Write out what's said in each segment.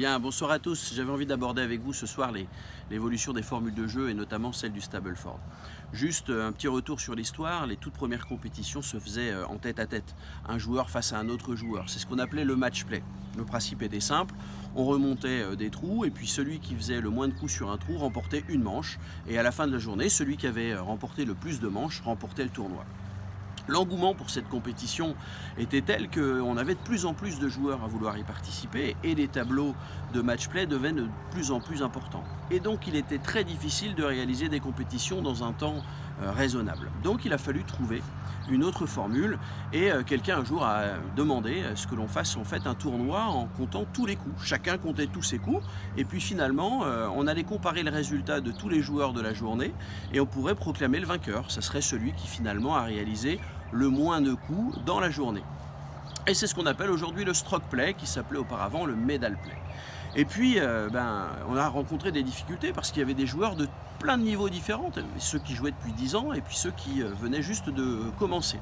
Bien, bonsoir à tous. J'avais envie d'aborder avec vous ce soir l'évolution des formules de jeu et notamment celle du Stableford. Juste un petit retour sur l'histoire. Les toutes premières compétitions se faisaient en tête à tête, un joueur face à un autre joueur. C'est ce qu'on appelait le match play. Le principe était simple, on remontait des trous et puis celui qui faisait le moins de coups sur un trou remportait une manche et à la fin de la journée, celui qui avait remporté le plus de manches remportait le tournoi. L'engouement pour cette compétition était tel qu'on avait de plus en plus de joueurs à vouloir y participer et les tableaux de match-play devenaient de plus en plus importants. Et donc il était très difficile de réaliser des compétitions dans un temps raisonnable. Donc il a fallu trouver une autre formule et quelqu'un un jour a demandé à ce que l'on fasse en fait un tournoi en comptant tous les coups. Chacun comptait tous ses coups et puis finalement on allait comparer le résultat de tous les joueurs de la journée et on pourrait proclamer le vainqueur. Ça serait celui qui finalement a réalisé le moins de coups dans la journée. Et c'est ce qu'on appelle aujourd'hui le stroke play, qui s'appelait auparavant le medal play. Et puis, on a rencontré des difficultés parce qu'il y avait des joueurs de plein de niveaux différents, ceux qui jouaient depuis 10 ans et puis ceux qui venaient juste de commencer.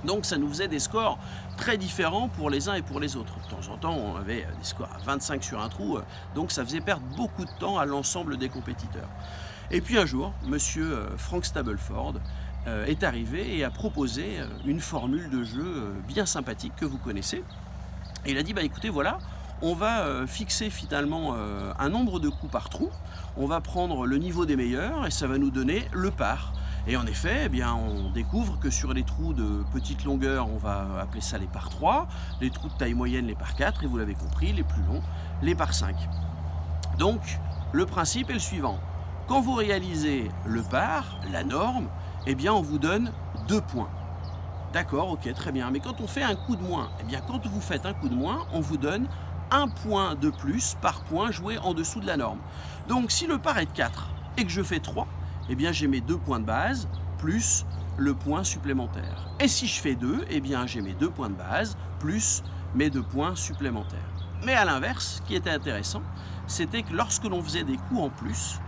Donc ça nous faisait des scores très différents pour les uns et pour les autres. De temps en temps, on avait des scores à 25 sur un trou, donc ça faisait perdre beaucoup de temps à l'ensemble des compétiteurs. Et puis un jour, monsieur Frank Stableford est arrivé et a proposé une formule de jeu bien sympathique que vous connaissez. Et il a dit, écoutez, voilà, on va fixer finalement un nombre de coups par trou, on va prendre le niveau des meilleurs et ça va nous donner le par. Et en effet, on découvre que sur les trous de petite longueur, on va appeler ça les par 3, les trous de taille moyenne, les par 4, et vous l'avez compris, les plus longs, les par 5. Donc, le principe est le suivant. Quand vous réalisez le par, la norme, on vous donne 2 points. D'accord, ok, très bien. Mais quand on fait un coup de moins, quand vous faites un coup de moins, on vous donne 1 point de plus par point joué en dessous de la norme. Donc, si le par est de 4 et que je fais 3, j'ai mes 2 points de base plus le point supplémentaire. Et si je fais 2, j'ai mes 2 points de base plus mes 2 points supplémentaires. Mais à l'inverse, ce qui était intéressant, c'était que lorsque l'on faisait des coups en plus,